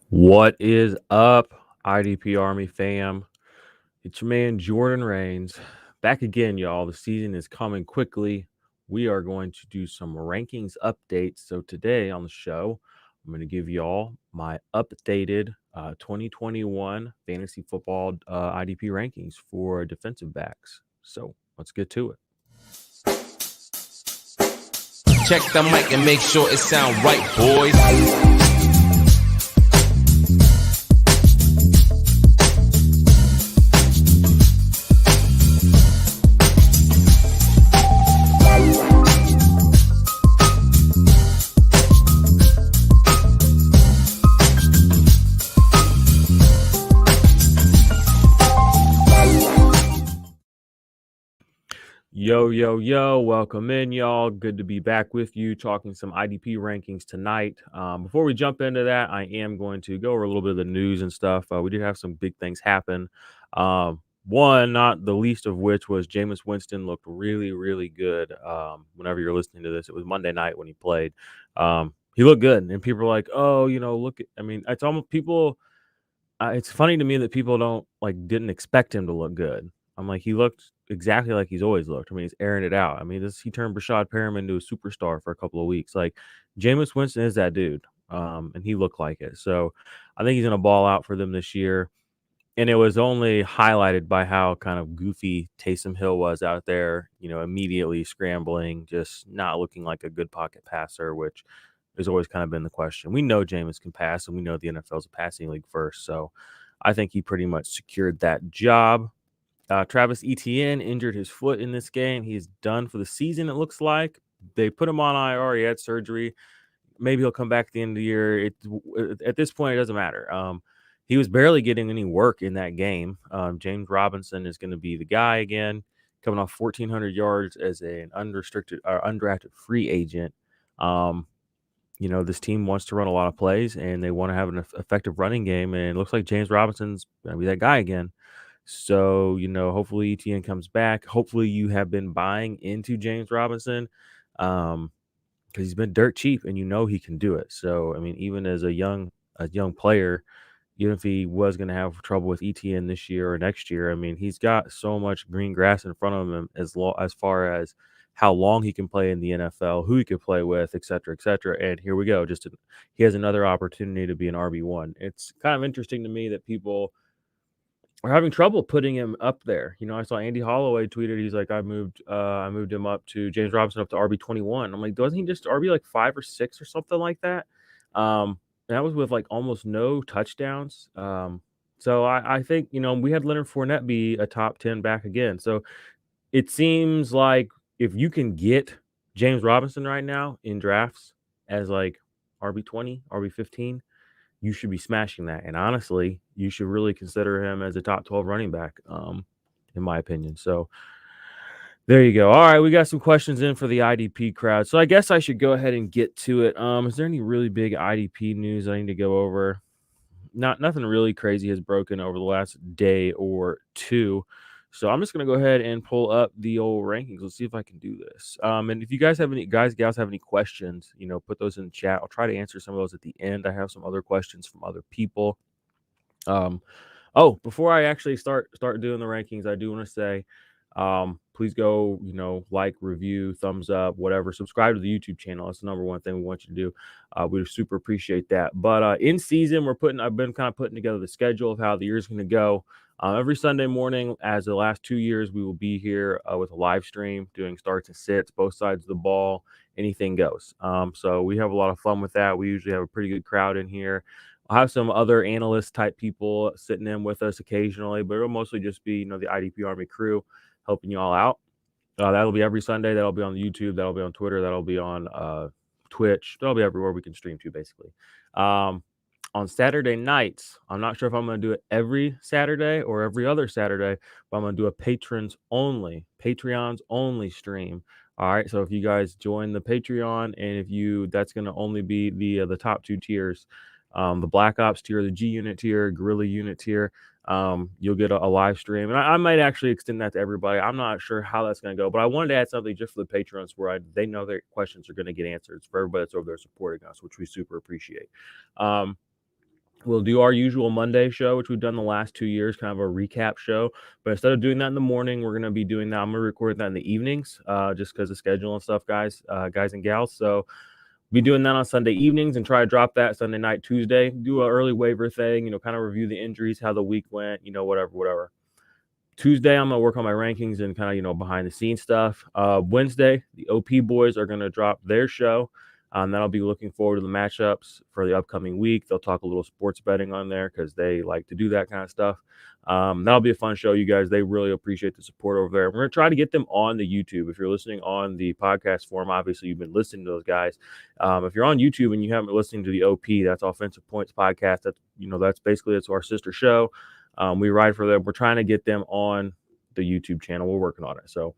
What is up, IDP Army fam? It's your man Jordan Rains. Back again, y'all. The season is coming quickly. We are going to do some rankings updates. So today on the show, I'm going to give y'all my updated 2021 fantasy football IDP rankings for defensive backs. So let's get to it. Check the mic and make sure it sound right, boys. Yo, welcome in, y'all. Good to be back with you talking some IDP rankings tonight. Before we jump into that, I am going to go over a little bit of the news and stuff. We did have some big things happen. One, not the least of which was Jameis Winston looked really, really good. Whenever you're listening to this, it was Monday night when he played. He looked good, and people are like, "Oh, look." It's almost people. It's funny to me that people didn't expect him to look good. I'm like, he looked exactly like he's always looked. He's airing it out. He turned Brashad Perriman into a superstar for a couple of weeks. Like, Jameis Winston is that dude, and he looked like it. So I think he's going to ball out for them this year. And it was only highlighted by how kind of goofy Taysom Hill was out there, immediately scrambling, just not looking like a good pocket passer, which has always kind of been the question. We know Jameis can pass, and we know the NFL is a passing league first. So I think he pretty much secured that job. Travis Etienne injured his foot in this game. He's done for the season, it looks like. They put him on IR. He had surgery. Maybe he'll come back at the end of the year. At this point, it doesn't matter. He was barely getting any work in that game. James Robinson is going to be the guy again, coming off 1,400 yards as an unrestricted or undrafted free agent. This team wants to run a lot of plays, and they want to have an effective running game, and it looks like James Robinson's going to be that guy again. So, hopefully ETN comes back. Hopefully you have been buying into James Robinson because he's been dirt cheap, and he can do it. So, even as a young player, even if he was going to have trouble with ETN this year or next year, he's got so much green grass in front of him as far as how long he can play in the NFL, who he can play with, et cetera, et cetera. And here we go. He has another opportunity to be an RB1. It's kind of interesting to me that people are having trouble putting him up there. I saw Andy Holloway tweeted, he's like, I moved him up to James Robinson up to RB21. I'm like, doesn't he just RB like 5 or 6 or something like that? That was with like almost no touchdowns. So I think, we had Leonard Fournette be a top 10 back again. So it seems like if you can get James Robinson right now in drafts as like RB20, RB15, you should be smashing that. And honestly, you should really consider him as a top 12 running back, in my opinion. So there you go. All right, we got some questions in for the IDP crowd. So I guess I should go ahead and get to it. Is there any really big IDP news I need to go over? Nothing really crazy has broken over the last day or two. So I'm just gonna go ahead and pull up the old rankings. Let's see if I can do this. And if you guys have any gals have any questions, put those in the chat. I'll try to answer some of those at the end. I have some other questions from other people. Before I actually start doing the rankings, I do want to say, please go, like, review, thumbs up, whatever, subscribe to the YouTube channel. That's the number one thing we want you to do. We super appreciate that. But in season, I've been kind of putting together the schedule of how the year's going to go. Every Sunday morning, as the last 2 years, we will be here with a live stream doing starts and sits, both sides of the ball, anything goes. So we have a lot of fun with that. We usually have a pretty good crowd in here. I'll have some other analyst type people sitting in with us occasionally, but it'll mostly just be, the IDP Army crew helping you all out. That'll be every Sunday. That'll be on YouTube. That'll be on Twitter. That'll be on Twitch. That'll be everywhere we can stream to, basically. On Saturday nights, I'm not sure if I'm going to do it every Saturday or every other Saturday, but I'm going to do a Patreons only stream. All right. So if you guys join the Patreon, and that's going to only be the top 2 tiers, the Black Ops tier, the G Unit tier, Guerrilla Unit tier. You'll get a live stream, and I might actually extend that to everybody. I'm not sure how that's going to go, but I wanted to add something just for the patrons where they know their questions are going to get answered. It's for everybody that's over there supporting us, which we super appreciate. We'll do our usual Monday show, which we've done the last 2 years, kind of a recap show. But instead of doing that in the morning, we're gonna be doing that. I'm gonna record that in the evenings, just because of schedule and stuff, guys and gals. So be doing that on Sunday evenings and try to drop that Sunday night, Tuesday. Do an early waiver thing, kind of review the injuries, how the week went, whatever. Tuesday, I'm gonna work on my rankings and kind of behind the scenes stuff. Wednesday, the OP boys are gonna drop their show. That'll be looking forward to the matchups for the upcoming week. They'll talk a little sports betting on there because they like to do that kind of stuff. That'll be a fun show, you guys. They really appreciate the support over there. We're gonna try to get them on the YouTube. If you're listening on the podcast form, obviously you've been listening to those guys. If you're on YouTube and you haven't been listening to the OP, that's Offensive Points Podcast. That's our sister show. We ride for them. We're trying to get them on the YouTube channel. We're working on it. So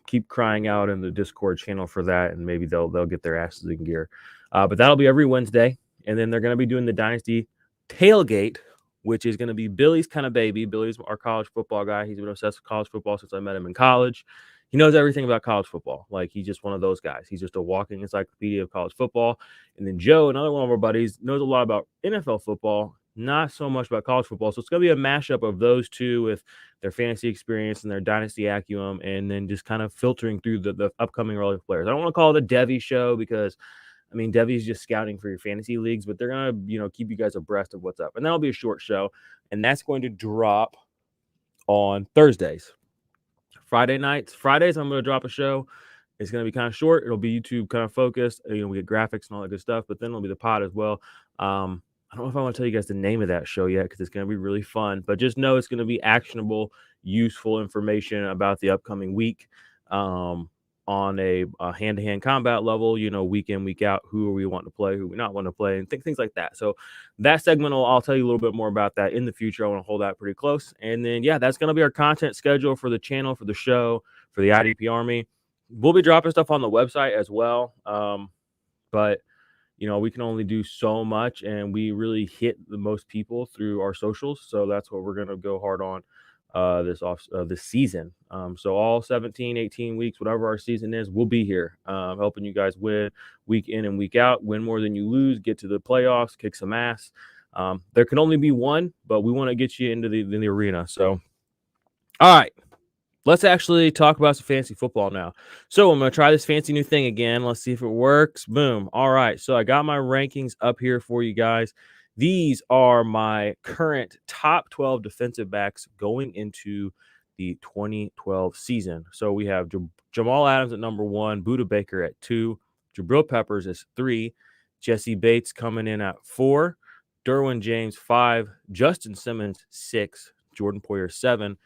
keep crying out in the Discord channel for that, and maybe they'll get their asses in gear. But that'll be every Wednesday, and then they're going to be doing the Dynasty Tailgate, which is going to be Billy's kind of baby. Billy's our college football guy. He's been obsessed with college football since I met him in college. He knows everything about college football. Like, he's just one of those guys. He's just a walking encyclopedia of college football. And then Joe, another one of our buddies, knows a lot about NFL football, not so much about college football. So it's going to be a mashup of those two with their fantasy experience and their dynasty acumen, and then just kind of filtering through the upcoming early players. I don't want to call it a Devy show because, I mean, Devy's just scouting for your fantasy leagues, but they're going to, keep you guys abreast of what's up. And that'll be a short show, and that's going to drop on Thursdays. Fridays, I'm going to drop a show. It's going to be kind of short. It'll be YouTube kind of focused. We get graphics and all that good stuff, but then it'll be the pod as well. I don't know if I want to tell you guys the name of that show yet because it's going to be really fun, but just know it's going to be actionable, useful information about the upcoming week on a hand-to-hand combat level, week in, week out, who are we wanting to play, who we not want to play, and things like that. So that segment, I'll tell you a little bit more about that in the future. I want to hold that pretty close. And then, that's going to be our content schedule for the channel, for the show, for the IDP Army. We'll be dropping stuff on the website as well. But we can only do so much, and we really hit the most people through our socials. So that's what we're going to go hard on this season. So all 17, 18 weeks, whatever our season is, we'll be here helping you guys win week in and week out, win more than you lose, get to the playoffs, kick some ass. There can only be one, but we want to get you into the arena. So, all right. Let's actually talk about some fantasy football now. So I'm going to try this fancy new thing again. Let's see if it works. Boom. All right. So I got my rankings up here for you guys. These are my current top 12 defensive backs going into the 2012 season. So we have Jamal Adams at number 1, Budda Baker at 2, Jabril Peppers is 3, Jesse Bates coming in at 4, Derwin James 5, Justin Simmons 6, Jordan Poyer 7,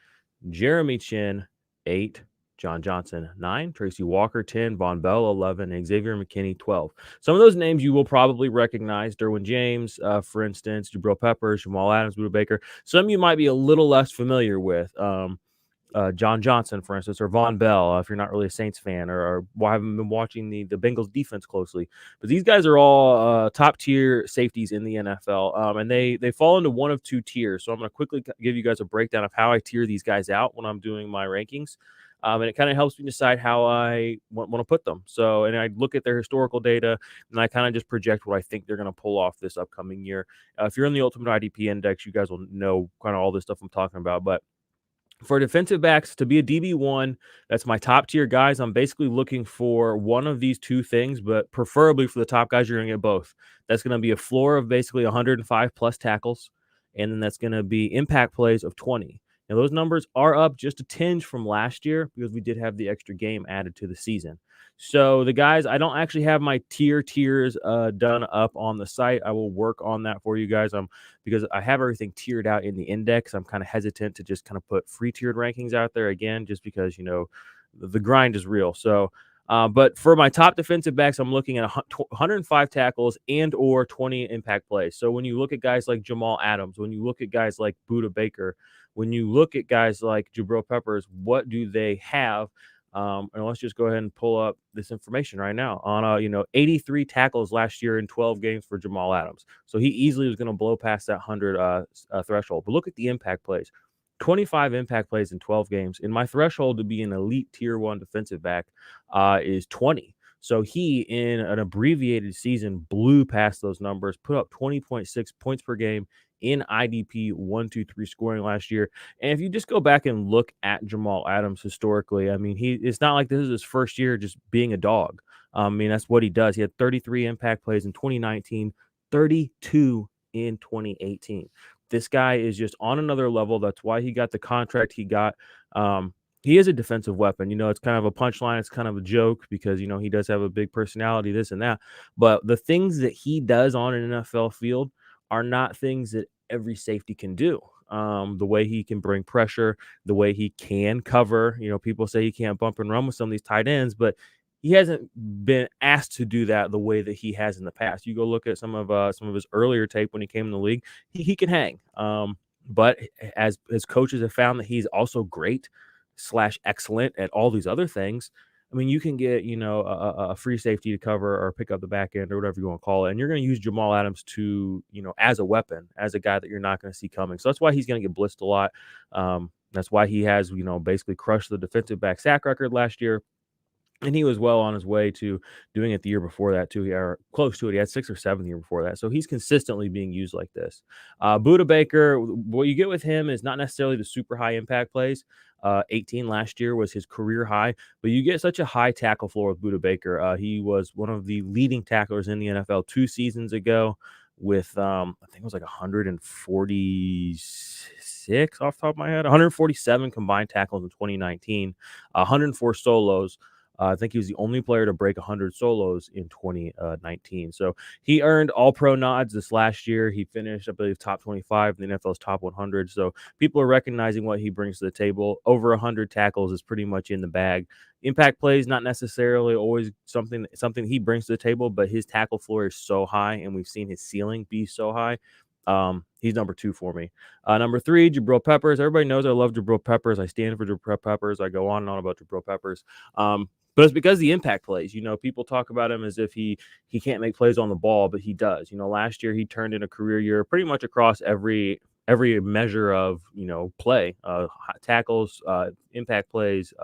Jeremy Chin 8, John Johnson 9, Tracy Walker 10, Von Bell 11, and Xavier McKinney 12. Some of those names you will probably recognize. Derwin James, for instance, Jabril Peppers, Jamal Adams, Budda Baker. Some you might be a little less familiar with. John Johnson, for instance, or Von Bell, if you're not really a Saints fan, or haven't been watching the Bengals defense closely. But these guys are all top tier safeties in the NFL, and they fall into one of two tiers. So I'm going to quickly give you guys a breakdown of how I tier these guys out when I'm doing my rankings. And it kind of helps me decide how I want to put them. So, and I look at their historical data, and I kind of just project what I think they're going to pull off this upcoming year. If you're in the Ultimate IDP Index, you guys will know kind of all this stuff I'm talking about. But for defensive backs to be a DB1, that's my top tier guys. I'm basically looking for one of these two things, but preferably for the top guys, you're going to get both. That's going to be a floor of basically 105 plus tackles, and then that's going to be impact plays of 20. Now, those numbers are up just a tinge from last year because we did have the extra game added to the season. So the guys, I don't actually have my tiers done up on the site. I will work on that for you guys. Because I have everything tiered out in the index. I'm kind of hesitant to just kind of put free tiered rankings out there again, just because the grind is real. So, but for my top defensive backs, I'm looking at 105 tackles and or 20 impact plays. So when you look at guys like Jamal Adams, when you look at guys like Budda Baker, when you look at guys like Jabril Peppers, what do they have? And let's just go ahead and pull up this information right now on 83 tackles last year in 12 games for Jamal Adams. So he easily was going to blow past that 100 threshold. But look at the impact plays. 25 impact plays in 12 games. And my threshold to be an elite tier 1 defensive back is 20. So he, in an abbreviated season, blew past those numbers, put up 20.6 points per game in IDP 1-2-3 scoring last year. And if you just go back and look at Jamal Adams historically, I mean, it's not like this is his first year just being a dog. I mean, that's what he does. He had 33 impact plays in 2019, 32 in 2018. This guy is just on another level. That's why he got the contract he got. He is a defensive weapon. It's kind of a punchline. It's kind of a joke because, he does have a big personality, this and that. But the things that he does on an NFL field are not things that every safety can do. The way he can bring pressure, the way he can cover. People say he can't bump and run with some of these tight ends, but he hasn't been asked to do that the way that he has in the past. You go look at some of his earlier tape when he came in the league. He can hang. But as coaches have found that he's also great / excellent at all these other things. I mean, you can get, a free safety to cover or pick up the back end or whatever you want to call it. And you're going to use Jamal Adams to, as a weapon, as a guy that you're not going to see coming. So that's why he's going to get blitzed a lot. That's why he has, basically crushed the defensive back sack record last year. And he was well on his way to doing it the year before that too, or close to it. He had 6 or 7 the year before that. So he's consistently being used like this. Buda Baker, what you get with him is not necessarily the super high impact plays. 18 last year was his career high, but you get such a high tackle floor with Buda Baker. He was one of the leading tacklers in the NFL 2 seasons ago with, I think it was like 146 off the top of my head, 147 combined tackles in 2019, 104 solos. I think he was the only player to break 100 solos in 2019. So he earned all-pro nods this last year. He finished, I believe, top 25 in the NFL's top 100. So people are recognizing what he brings to the table. Over 100 tackles is pretty much in the bag. Impact plays not necessarily always something he brings to the table, but his tackle floor is so high, and we've seen his ceiling be so high. He's number 2 for me. Number 3, Jabril Peppers. Everybody knows I love Jabril Peppers. I stand for Jabril Peppers. I go on and on about Jabril Peppers. But it's because the impact plays. People talk about him as if he can't make plays on the ball, but he does. Last year he turned in a career year pretty much across every measure of play, tackles, impact plays,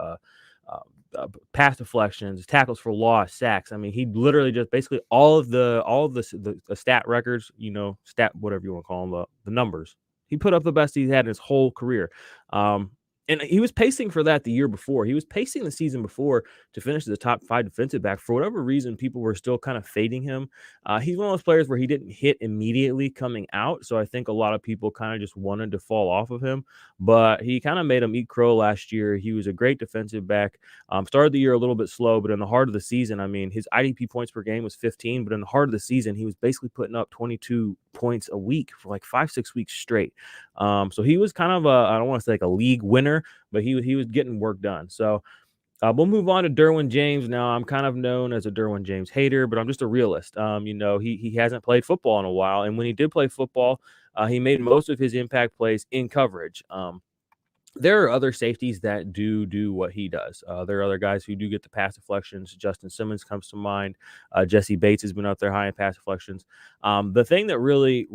pass deflections, tackles for loss, sacks. I mean, he literally just basically all of the stat records, stat whatever you want to call them, the numbers. He put up the best he's had in his whole career. And he was pacing for that the year before. He was pacing the season before to finish as a top 5 defensive back. For whatever reason, people were still kind of fading him. He's one of those players where he didn't hit immediately coming out. So I think a lot of people kind of just wanted to fall off of him. But he kind of made him eat crow last year. He was a great defensive back. Started the year a little bit slow, but in the heart of the season, I mean, his IDP points per game was 15. But in the heart of the season, he was basically putting up 22 points a week for like 5-6 weeks straight. So he was kind of I don't want to say like a league winner, but he was getting work done. So we'll move on to Derwin James. Now, I'm kind of known as a Derwin James hater, but I'm just a realist. He hasn't played football in a while, and when he did play football, he made most of his impact plays in coverage. There are other safeties that do what he does. There are other guys who do get the pass deflections. Justin Simmons comes to mind. Jesse Bates has been up there high in pass deflections. The thing that really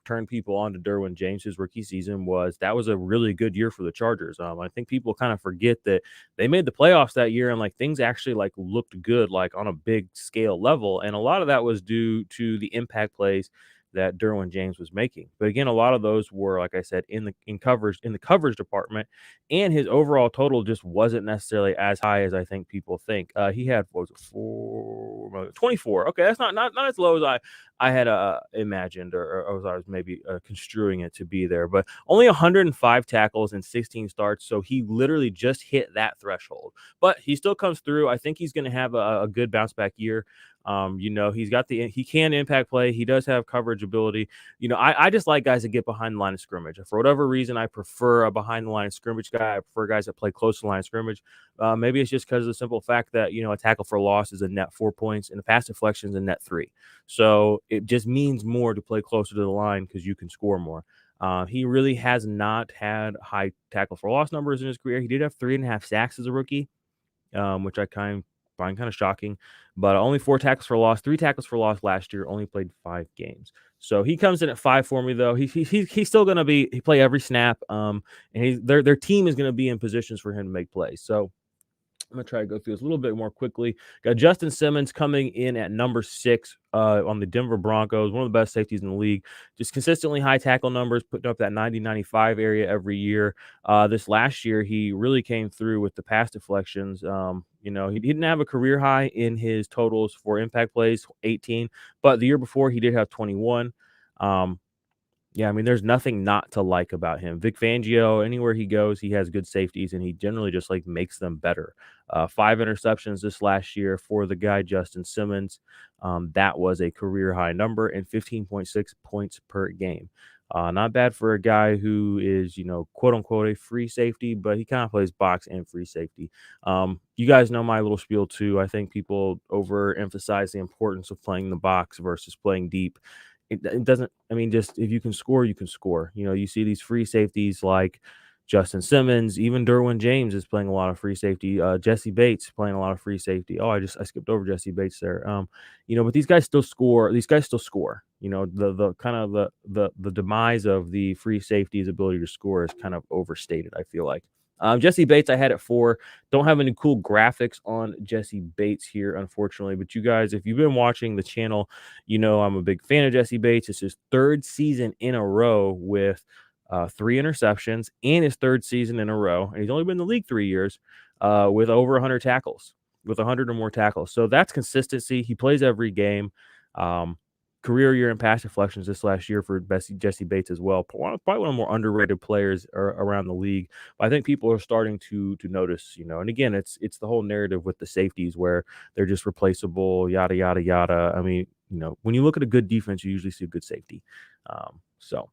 turned people on to Derwin James' rookie season was that was a really good year for the Chargers. I think people kind of forget that they made the playoffs that year and like things actually like looked good, like on a big scale level. And a lot of that was due to the impact plays that Derwin James was making. But again, a lot of those were, like I said, in the coverage department, and his overall total just wasn't necessarily as high as I think people think. He had, what was it, 24. Okay, that's not as low as I had imagined or as I was maybe construing it to be there, but only 105 tackles and 16 starts. So he literally just hit that threshold, but he still comes through. I think he's going to have a good bounce back year. He can impact play. He does have coverage ability. I just like guys that get behind the line of scrimmage. For whatever reason, I prefer a behind the line of scrimmage guy. I prefer guys that play close to the line of scrimmage. Maybe it's just because of the simple fact that, a tackle for loss is a net 4 points and a pass deflection is a net 3. So it just means more to play closer to the line because you can score more. He really has not had high tackle for loss numbers in his career. He did have 3.5 sacks as a rookie, which I find kind of shocking, but only 4 tackles for loss, 3 tackles for loss last year, only played 5 games. So he comes in at 5 for me, though. He's still going to play every snap. And their team is going to be in positions for him to make plays. So I'm gonna try to go through this a little bit more quickly. Got Justin Simmons coming in at number 6 on the Denver Broncos, one of the best safeties in the league. Just consistently high tackle numbers, putting up that 90-95 area every year. This last year, he really came through with the pass deflections. He didn't have a career high in his totals for impact plays, 18, but the year before he did have 21. Yeah, I mean, there's nothing not to like about him. Vic Fangio, anywhere he goes, he has good safeties, and he generally just like makes them better. 5 interceptions this last year for the guy Justin Simmons. That was a career high number, and 15.6 points per game. Not bad for a guy who is, quote unquote, a free safety, but he kind of plays box and free safety. You guys know my little spiel too. I think people overemphasize the importance of playing the box versus playing deep. It doesn't, I mean, just if you can score, you can score. You see these free safeties like Justin Simmons, even Derwin James is playing a lot of free safety. Jesse Bates playing a lot of free safety. Oh, I skipped over Jesse Bates there. But these guys still score. These guys still score. The kind of the demise of the free safety's ability to score is kind of overstated, I feel like. Jesse Bates, I had at 4. Don't have any cool graphics on Jesse Bates here, unfortunately. But you guys, if you've been watching the channel, I'm a big fan of Jesse Bates. It's his 3rd season in a row with 3 interceptions, and his 3rd season in a row. And he's only been in the league 3 years with over 100 tackles, with 100 or more tackles. So that's consistency. He plays every game. Career year in pass deflections this last year for Jesse Bates as well. Probably one of the more underrated players around the league. But I think people are starting to notice, and again, it's the whole narrative with the safeties where they're just replaceable, yada, yada, yada. I mean, when you look at a good defense, you usually see a good safety. So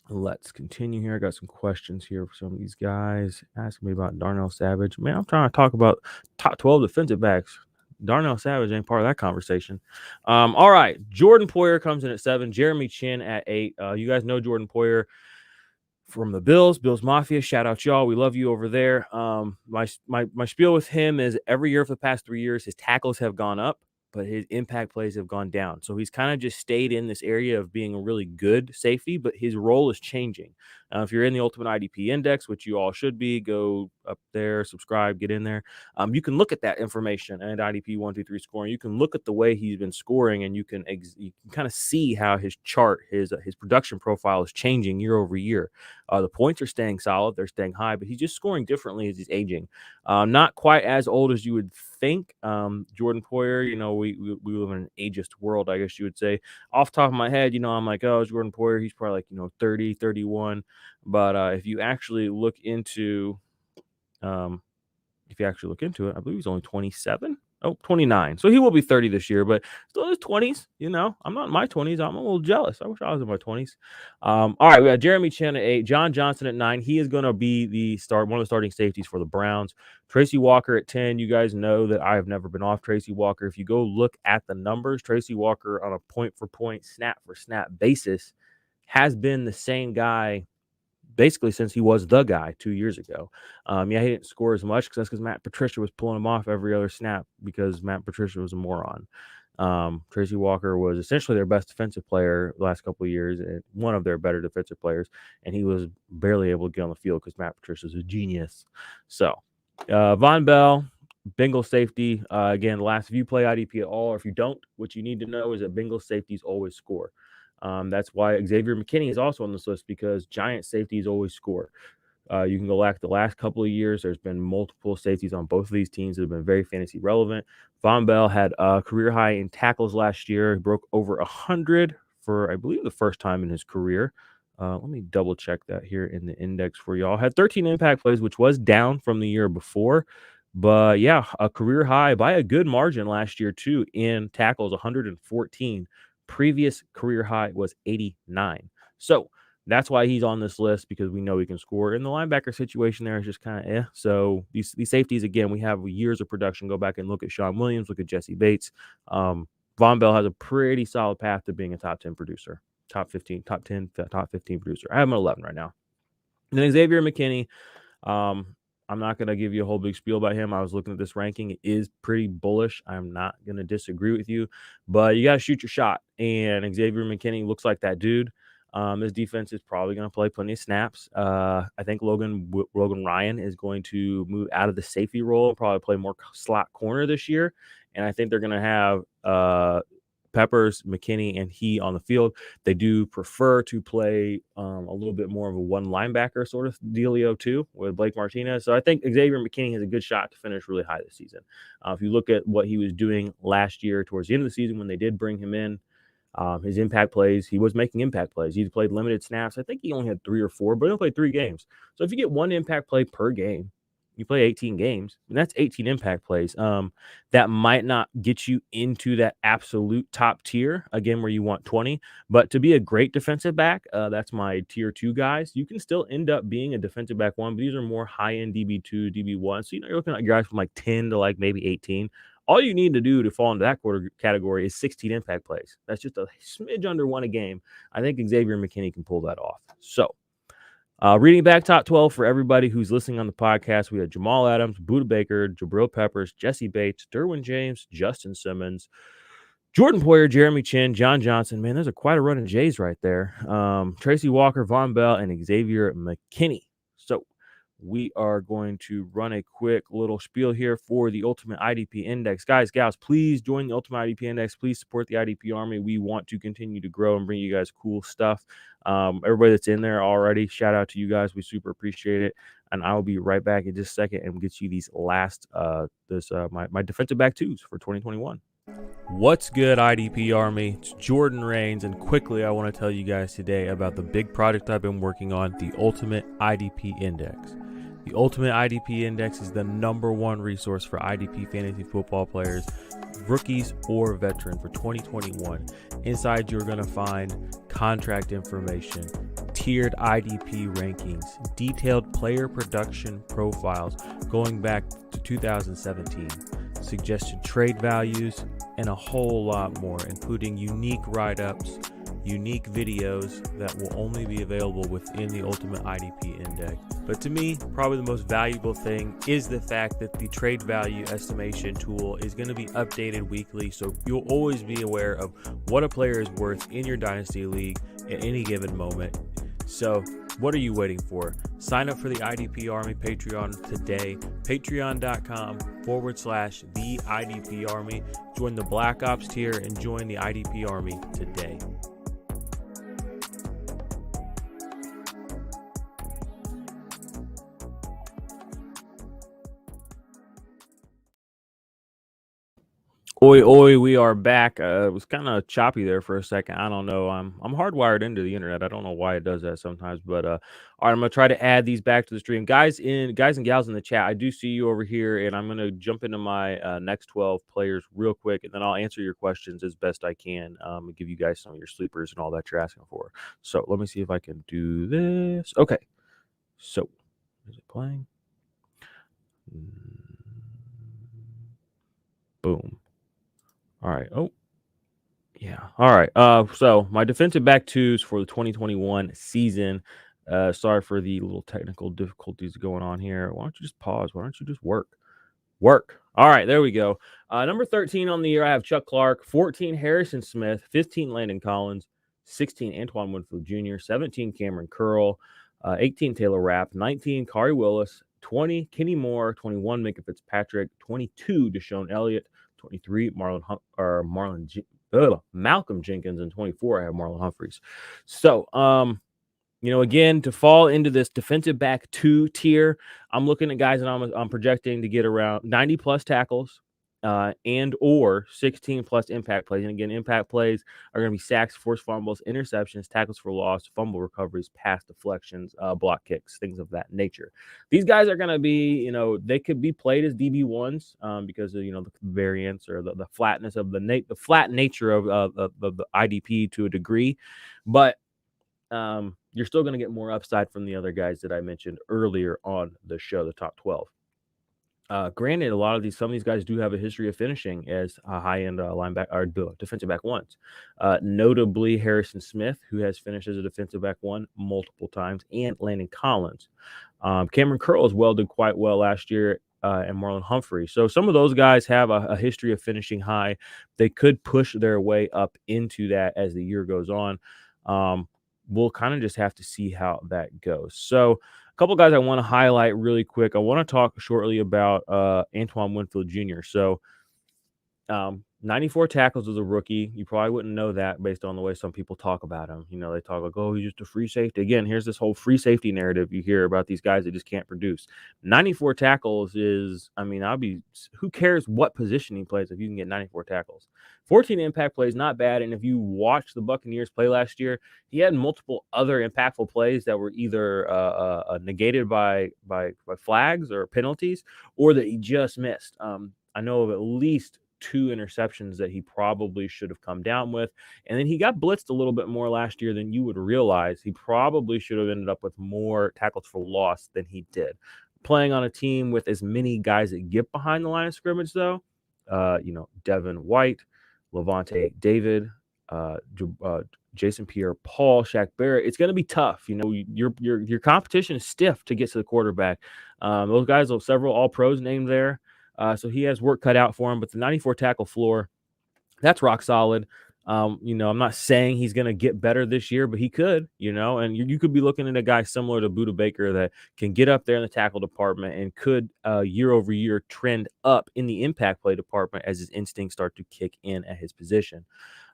let's continue here. I got some questions here for some of these guys asking me about Darnell Savage. Man, I'm trying to talk about top 12 defensive backs. Darnell Savage ain't part of that conversation. All right. Jordan Poyer comes in at 7. Jeremy Chin at 8. You guys know Jordan Poyer from the Bills Mafia. Shout out y'all. We love you over there. My spiel with him is every year for the past 3 years, his tackles have gone up, but his impact plays have gone down. So he's kind of just stayed in this area of being a really good safety, but his role is changing. If you're in the Ultimate IDP Index, which you all should be, go up there, subscribe, get in there. You can look at that information and IDP 123 scoring. You can look at the way he's been scoring, and you can kind of see how his chart, his production profile is changing year over year. The points are staying solid, they're staying high, but he's just scoring differently as he's aging. Not quite as old as you would think. Jordan Poyer, we live in an ageist world, I guess you would say. Off the top of my head, I'm like, oh, Jordan Poyer, he's probably like 30, 31. But if you actually look into it, I believe he's only 27. Oh, 29. So he will be 30 this year, but still in his 20s. I'm not in my 20s. I'm a little jealous. I wish I was in my 20s. All right, we got Jeremy Chin at 8, John Johnson at 9. He is going to be one of the starting safeties for the Browns. Tracy Walker at 10. You guys know that I have never been off Tracy Walker. If you go look at the numbers, Tracy Walker on a point-for-point, snap-for-snap basis has been the same guy basically since he was the guy 2 years ago. He didn't score as much because Matt Patricia was pulling him off every other snap because Matt Patricia was a moron. Tracy Walker was essentially their best defensive player the last couple of years, and one of their better defensive players, and he was barely able to get on the field because Matt Patricia is a genius. So, Von Bell, Bengal safety. Again, last, if you play IDP at all, or if you don't, what you need to know is that Bengal safeties always score. That's why Xavier McKinney is also on this list, because Giant safeties always score. You can go back the last couple of years. There's been multiple safeties on both of these teams that have been very fantasy relevant. Von Bell had a career high in tackles last year. He broke over 100 for, I believe, the first time in his career. Let me double check that here in the index for y'all. Had 13 impact plays, which was down from the year before. But yeah, a career high by a good margin last year too in tackles, 114. Previous career high was 89. So that's why he's on this list, because we know he can score. In the linebacker situation there is just kind of So these safeties, again, we have years of production. Go back and look at Sean Williams, look at Jesse Bates. Von Bell has a pretty solid path to being a top 10 producer, top 15 producer. I have him at 11 right now. And then Xavier McKinney, I'm not going to give you a whole big spiel about him. I was looking at this ranking. It is pretty bullish. I'm not going to disagree with you, but you got to shoot your shot. And Xavier McKinney looks like that dude. This defense is probably going to play plenty of snaps. I think Logan Ryan is going to move out of the safety role and probably play more slot corner this year. And I think they're going to have Peppers, McKinney, and he on the field. They do prefer to play a little bit more of a one linebacker sort of dealio too with Blake Martinez. So I think Xavier McKinney has a good shot to finish really high this season. If you look at what he was doing last year towards the end of the season when they did bring him in, his impact plays, he was making impact plays. He played limited snaps. I think he only had 3 or 4, but he only played 3 games. So if you get 1 impact play per game, you play 18 games, and that's 18 impact plays. That might not get you into that absolute top tier, again, where you want 20. But to be a great defensive back, that's my tier 2 guys. You can still end up being a defensive back 1, but these are more high-end DB2, DB1. So, you're looking at guys from like 10 to like maybe 18. All you need to do to fall into that quarter category is 16 impact plays. That's just a smidge under 1 a game. I think Xavier McKinney can pull that off. So, reading back top 12 for everybody who's listening on the podcast, we had Jamal Adams, Budda Baker, Jabril Peppers, Jesse Bates, Derwin James, Justin Simmons, Jordan Poyer, Jeremy Chin, John Johnson. Man, there's quite a run of J's right there. Tracy Walker, Von Bell, and Xavier McKinney. So we are going to run a quick little spiel here for the Ultimate IDP Index. Guys, gals, please join the Ultimate IDP Index. Please support the IDP Army. We want to continue to grow and bring you guys cool stuff. Everybody that's in there already, shout out to you guys. We super appreciate it. And I will be right back in just a second and get you these last, my defensive back 2s for 2021. What's good, IDP Army? It's Jordan Rains, and quickly I want to tell you guys today about the big project I've been working on, the Ultimate IDP Index. The Ultimate IDP Index is the #1 resource for IDP fantasy football players, rookies or veteran for 2021. Inside, you're going to find contract information, tiered IDP rankings, detailed player production profiles going back to 2017, suggested trade values, and a whole lot more, including unique write-ups, unique videos that will only be available within the Ultimate IDP Index. But to me, probably the most valuable thing is the fact that the trade value estimation tool is going to be updated weekly, so you'll always be aware of what a player is worth in your Dynasty League at any given moment. So what are you waiting for? Sign up for the IDP Army Patreon today. Patreon.com/the IDP Army. Join the Black Ops tier and join the IDP Army today. Oi, oi, we are back. It was kind of choppy there for a second. I don't know. I'm hardwired into the internet. I don't know why it does that sometimes, but all right, I'm gonna try to add these back to the stream. Guys and gals in the chat, I do see you over here, and I'm gonna jump into my next 12 players real quick, and then I'll answer your questions as best I can, and give you guys some of your sleepers and all that you're asking for. So let me see if I can do this. Okay. So is it playing? Boom. All right. Oh, yeah. All right. So my defensive back 2s for the 2021 season. Sorry for the little technical difficulties going on here. Why don't you just pause? Why don't you just work? All right, there we go. Number 13 on the year, I have Chuck Clark. 14, Harrison Smith. 15, Landon Collins. 16, Antoine Winfield Jr. 17, Cameron Curl. 18, Taylor Rapp. 19, Kari Willis. 20, Kenny Moore. 21, Minka Fitzpatrick. 22, Deshaun Elliott. 23, Malcolm Jenkins, and 24, I have Marlon Humphreys. So, again, to fall into this defensive back 2 tier, I'm looking at guys that I'm projecting to get around 90 plus tackles, and or 16 plus impact plays. And again, impact plays are going to be sacks, forced fumbles, interceptions, tackles for loss, fumble recoveries, pass deflections, block kicks, things of that nature. These guys are going to be, they could be played as DB1s because of, the variance or the flatness of the flat nature of the IDP to a degree. But you're still going to get more upside from the other guys that I mentioned earlier on the show, the top 12. Granted, some of these guys do have a history of finishing as a high-end linebacker or defensive back 1s. Notably, Harrison Smith, who has finished as a defensive back 1 multiple times, and Landon Collins. Cameron Curl as well did quite well last year, and Marlon Humphrey. So some of those guys have a history of finishing high. They could push their way up into that as the year goes on. we'll kind of just have to see how that goes. So, a couple guys I want to highlight really quick. I want to talk shortly about Antoine Winfield Jr. So, 94 tackles as a rookie. You probably wouldn't know that based on the way some people talk about him. You know, they talk like, oh, he's just a free safety. Again, here's this whole free safety narrative you hear about these guys that just can't produce. 94 tackles is, I mean, who cares what position he plays if you can get 94 tackles? 14 impact plays, not bad. And if you watch the Buccaneers play last year, he had multiple other impactful plays that were either negated by flags or penalties, or that he just missed. I know of at least 2 interceptions that he probably should have come down with. And then he got blitzed a little bit more last year than you would realize. He probably should have ended up with more tackles for loss than he did. Playing on a team with as many guys that get behind the line of scrimmage, though, Devin White, Levante David, Jason Pierre-Paul, Shaq Barrett, it's going to be tough. You know, your competition is stiff to get to the quarterback. Those guys have several All-Pros named there. So he has work cut out for him, but the 94 tackle floor, that's rock solid. I'm not saying he's going to get better this year, but he could, and you could be looking at a guy similar to Budda Baker that can get up there in the tackle department and could year over year trend up in the impact play department as his instincts start to kick in at his position.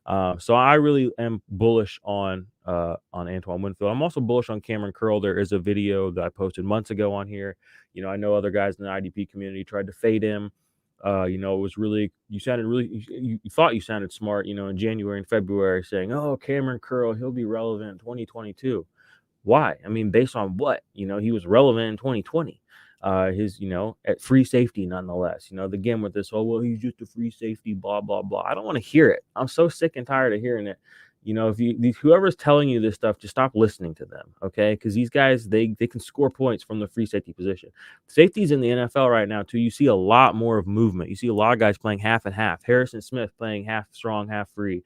So I really am bullish on Antoine Winfield. I'm also bullish on Cameron Curl. There is a video that I posted months ago on here. I know other guys in the IDP community tried to fade him. It was really, you thought you sounded smart, in January and February saying, oh, Cameron Curl, he'll be relevant in 2022. Why? I mean, based on what? He was relevant in 2020. At free safety nonetheless. Again with this, oh, well, he's just a free safety, blah, blah, blah. I don't want to hear it. I'm so sick and tired of hearing it. If whoever's telling you this stuff, just stop listening to them, okay? Because these guys, they can score points from the free safety position. Safeties in the NFL right now, too, you see a lot more of movement. You see a lot of guys playing half and half. Harrison Smith playing half strong, half free.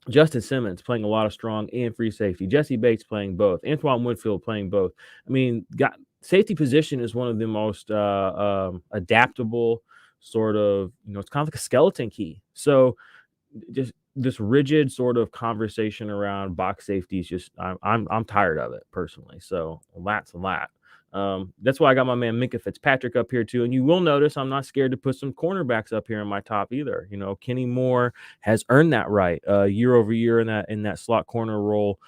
Justin Simmons playing a lot of strong and free safety. Jesse Bates playing both. Antoine Winfield playing both. I mean, safety position is one of the most adaptable sort of, it's kind of like a skeleton key. So just this rigid sort of conversation around box safety is just, I'm tired of it personally. So that's that. That's why I got my man Minkah Fitzpatrick up here too. And you will notice I'm not scared to put some cornerbacks up here in my top either. Kenny Moore has earned that right year over year in that slot corner role.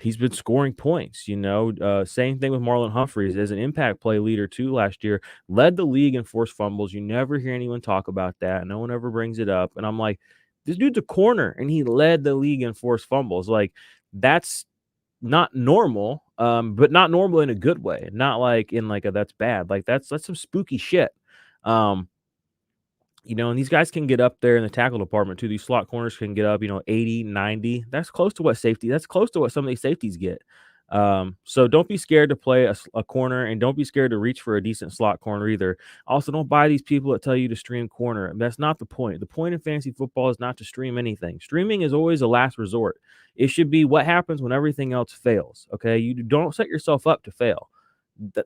He's been scoring points, same thing with Marlon Humphreys as an impact play leader too last year, led the league in forced fumbles. You never hear anyone talk about that. No one ever brings it up. And I'm like, this dude's a corner and he led the league in forced fumbles. Like, that's not normal, but not normal in a good way. Not like in like a that's bad. Like that's some spooky shit. And these guys can get up there in the tackle department too. These slot corners can get up, 80, 90. That's close to what some of these safeties get. So don't be scared to play a corner, and don't be scared to reach for a decent slot corner either. Also, don't buy these people that tell you to stream corner. That's not the point. The point in fantasy football is not to stream anything. Streaming is always a last resort. It should be what happens when everything else fails. Okay. You don't set yourself up to fail.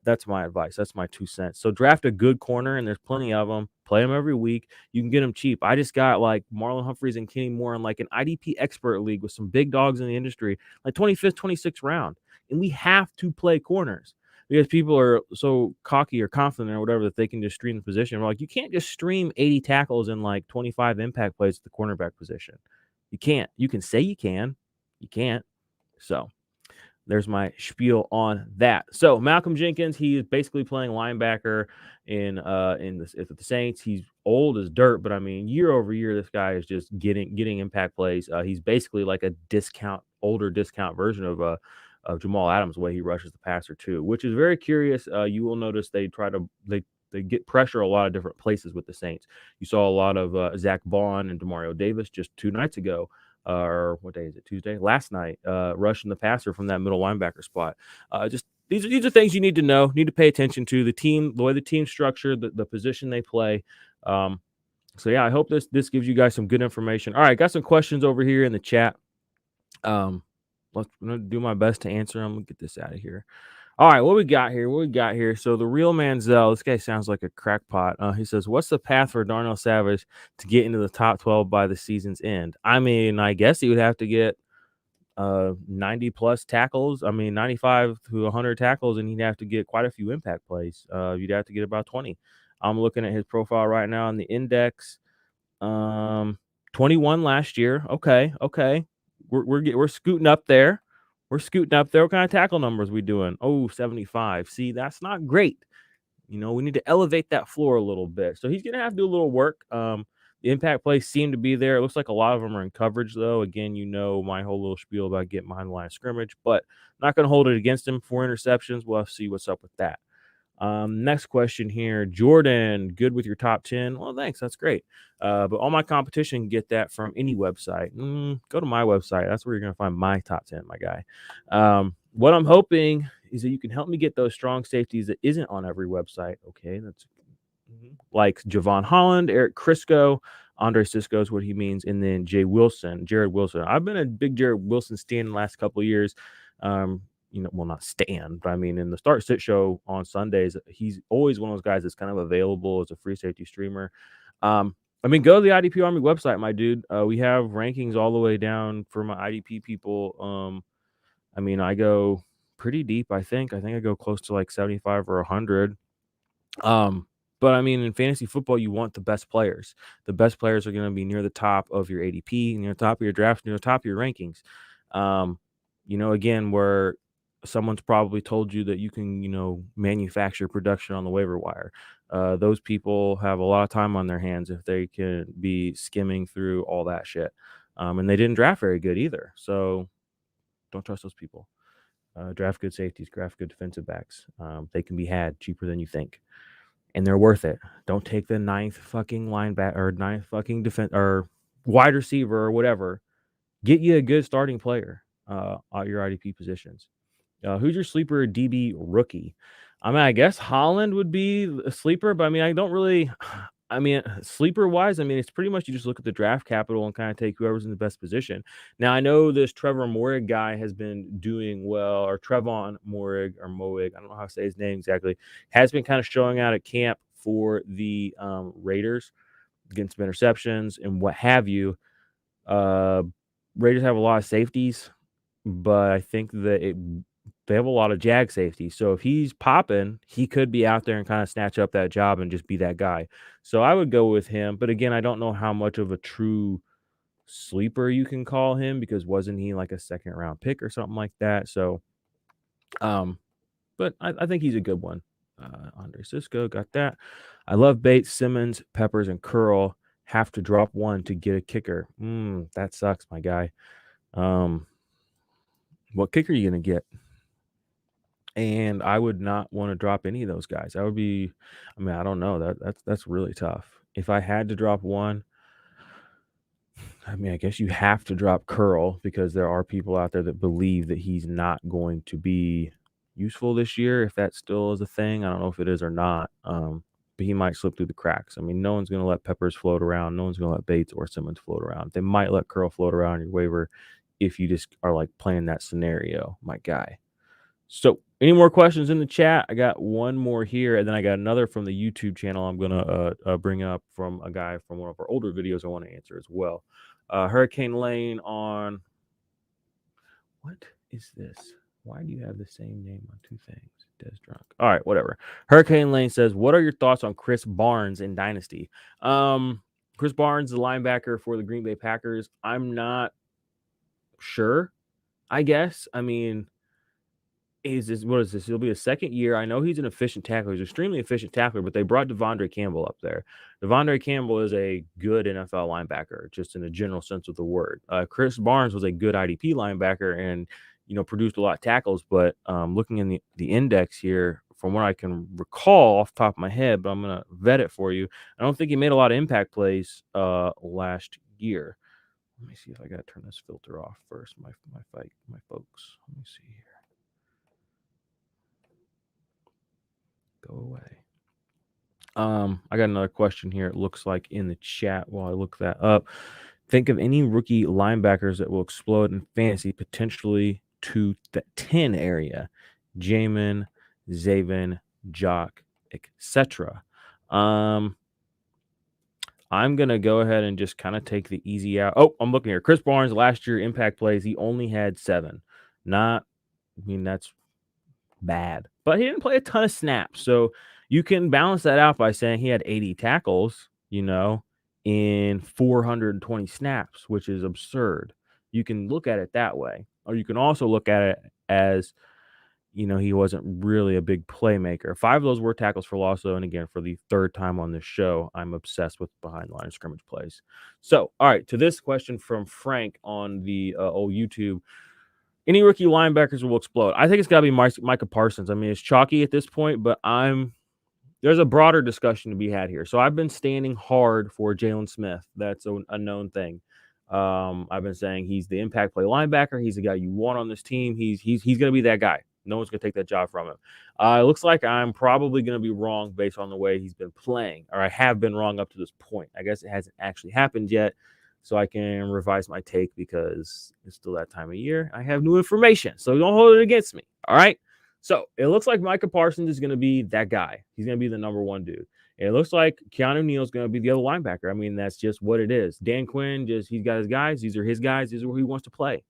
That's my advice. That's my 2 cents. So draft a good corner, and there's plenty of them. Play them every week. You can get them cheap. I just got like Marlon Humphreys and Kenny Moore in like an IDP expert league with some big dogs in the industry, like 25th, 26th round. And we have to play corners because people are so cocky or confident or whatever that they can just stream the position. We're like, you can't just stream 80 tackles and like 25 impact plays at the cornerback position. You can't. You can say you can. You can't. So there's my spiel on that. So Malcolm Jenkins, he is basically playing linebacker in the Saints. He's old as dirt, but I mean, year over year, this guy is just getting impact plays. He's basically like a older discount version of Jamal Adams, the way he rushes the passer too, which is very curious. You will notice they get pressure a lot of different places with the Saints. You saw a lot of Zach Vaughn and Demario Davis just 2 nights ago. Or what day is it? Tuesday? Last night, rushing the passer from that middle linebacker spot. Just these are things you need to know, need to pay attention to. The team, the way the team's structured, the position they play. So yeah, I hope this gives you guys some good information. All right, got some questions over here in the chat. I'm gonna do my best to answer them. Get this out of here. All right, what we got here? What we got here? So the real Manziel, this guy sounds like a crackpot. He says, "What's the path for Darnell Savage to get into the top 12 by the season's end?" I mean, I guess he would have to get 90 plus tackles. I mean, 95 to 100 tackles, and he'd have to get quite a few impact plays. You'd have to get about 20. I'm looking at his profile right now on the index. Um, 21 last year. Okay, okay. We're scooting up there. We're scooting up there. What kind of tackle numbers we doing? Oh, 75. See, that's not great. You know, we need to elevate that floor a little bit. So he's gonna have to do a little work. The impact plays seem to be there. It looks like a lot of them are in coverage, though. Again, you know my whole little spiel about getting behind the line of scrimmage, but not gonna hold it against him for interceptions. We'll have to see what's up with that. Next question here, Jordan. Good with your top 10. Well, thanks. That's great. But all my competition can get that from any website. Go to my website. That's where you're gonna find my top 10, my guy. What I'm hoping is that you can help me get those strong safeties that isn't on every website. Okay, that's like Javon Holland, Eric Crisco, Andre Cisco is what he means, and then Jared Wilson. I've been a big Jared Wilson stan the last couple of years. Well, not stand, but I mean, in the start sit show on Sundays, he's always one of those guys that's kind of available as a free safety streamer. I mean, go to the IDP Army website, my dude. We have rankings all the way down for my IDP people. I mean, I go pretty deep. I think I go close to like 75 or 100. But I mean, in fantasy football, you want the best players. The best players are going to be near the top of your ADP, near the top of your draft, near the top of your rankings. Again, where someone's probably told you that you can, manufacture production on the waiver wire. Those people have a lot of time on their hands if they can be skimming through all that shit. And they didn't draft very good either. So don't trust those people. Draft good safeties, draft good defensive backs. They can be had cheaper than you think. And they're worth it. Don't take the ninth fucking linebacker or ninth fucking defense or wide receiver or whatever. Get you a good starting player at your IDP positions. Who's your sleeper DB rookie? I mean, I guess Holland would be a sleeper, but I mean, I don't really. I mean, sleeper wise, I mean, it's pretty much you just look at the draft capital and kind of take whoever's in the best position. Now, I know this Trevor Morig guy has been doing well, or Trevon Morig or Moig, I don't know how to say his name exactly, has been kind of showing out at camp for the Raiders, getting some interceptions and what have you. Raiders have a lot of safeties, but I think that they have a lot of jag safety. So if he's popping, he could be out there and kind of snatch up that job and just be that guy. So I would go with him. But again, I don't know how much of a true sleeper you can call him because wasn't he like a second round pick or something like that? So, but I think he's a good one. Andre Cisco got that. I love Bates, Simmons, Peppers, and Curl. Have to drop one to get a kicker. That sucks, my guy. What kicker are you gonna get? And I would not want to drop any of those guys. I mean, I don't know. That's really tough. If I had to drop one, I mean, I guess you have to drop Curl because there are people out there that believe that he's not going to be useful this year. If that still is a thing, I don't know if it is or not. But he might slip through the cracks. I mean, no one's going to let Peppers float around. No one's going to let Bates or Simmons float around. They might let Curl float around your waiver if you just are like playing that scenario, my guy. So, any more questions in the chat? I got one more here, and then I got another from the YouTube channel I'm going to bring up from a guy from one of our older videos I want to answer as well. Hurricane Lane on... What is this? Why do you have the same name on two things? Des Drunk. All right, whatever. Hurricane Lane says, what are your thoughts on Chris Barnes in Dynasty? Chris Barnes, the linebacker for the Green Bay Packers. I'm not sure, I guess. I mean... what is this? It'll be a second year. I know he's an efficient tackler. He's an extremely efficient tackler, but they brought Devondre Campbell up there. Devondre Campbell is a good NFL linebacker, just in the general sense of the word. Chris Barnes was a good IDP linebacker and, produced a lot of tackles. But looking in the index here, from what I can recall off the top of my head, but I'm going to vet it for you. I don't think he made a lot of impact plays last year. Let me see if I got to turn this filter off first, my folks. Let me see here. Go away. I got another question here. It looks like in the chat while I look that up. Think of any rookie linebackers that will explode in fantasy, potentially to the 10 area. Jamin, Zaven, Jock, etc. I'm going to go ahead and just kind of take the easy out. Oh, I'm looking here. Chris Barnes, last year, impact plays, he only had 7. That's bad, but he didn't play a ton of snaps. So you can balance that out by saying he had 80 tackles, in 420 snaps, which is absurd. You can look at it that way. Or you can also look at it as he wasn't really a big playmaker. 5 of those were tackles for loss, though. And again, for the third time on this show, I'm obsessed with behind line of scrimmage plays. So, all right, to this question from Frank on the old YouTube. Any rookie linebackers will explode. I think it's got to be Micah Parsons. I mean, it's chalky at this point, but there's a broader discussion to be had here. So I've been standing hard for Jalen Smith. That's a known thing. I've been saying he's the impact play linebacker. He's the guy you want on this team. He's going to be that guy. No one's going to take that job from him. It looks like I'm probably going to be wrong based on the way he's been playing, or I have been wrong up to this point. I guess it hasn't actually happened yet, so I can revise my take because it's still that time of year. I have new information, so don't hold it against me. All right. So it looks like Micah Parsons is going to be that guy. He's going to be the number 1 dude. And it looks like Keanu Neal is going to be the other linebacker. I mean, that's just what it is. Dan Quinn, he's got his guys. These are his guys. These are where he wants to play.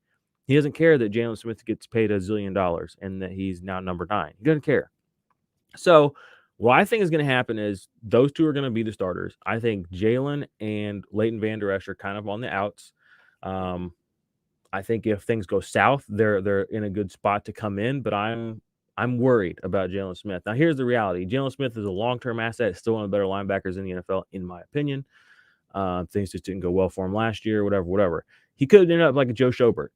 He doesn't care that Jalen Smith gets paid $1 zillion and that he's now number 9. He doesn't care. So what I think is going to happen is those two are going to be the starters. I think Jalen and Leighton Vander Esch are kind of on the outs. I think if things go south, they're in a good spot to come in, but I'm worried about Jalen Smith. Now, here's the reality. Jalen Smith is a long-term asset, still one of the better linebackers in the NFL, in my opinion. Things just didn't go well for him last year, whatever. He could have ended up like a Joe Schobert.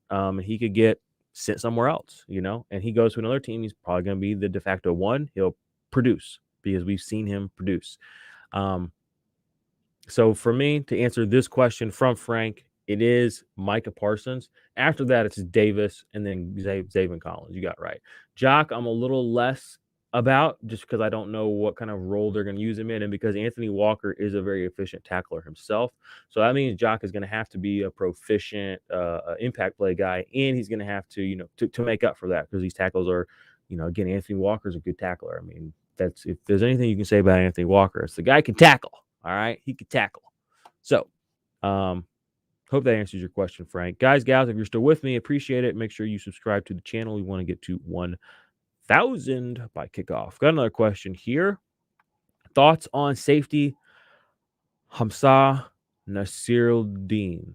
He could get sent somewhere else, and he goes to another team. He's probably going to be the de facto 1. He'll produce because we've seen him produce. So for me, to answer this question from Frank, it is Micah Parsons. After that, it's Davis and then Zaven Collins. You got it right. Jock, I'm a little less about just because I don't know what kind of role they're going to use him in, and because Anthony Walker is a very efficient tackler himself. So that means Jock is going to have to be a proficient impact play guy, and he's going to have to, to make up for that because these tackles are, again, Anthony Walker's a good tackler. I mean, if there's anything you can say about Anthony Walker, it's the guy can tackle. All right, he can tackle. So, hope that answers your question, Frank. Guys, gals, if you're still with me, appreciate it. Make sure you subscribe to the channel. We want to get to 1,000 by kickoff. Got another question here. Thoughts on safety Hamza Nasiruddin?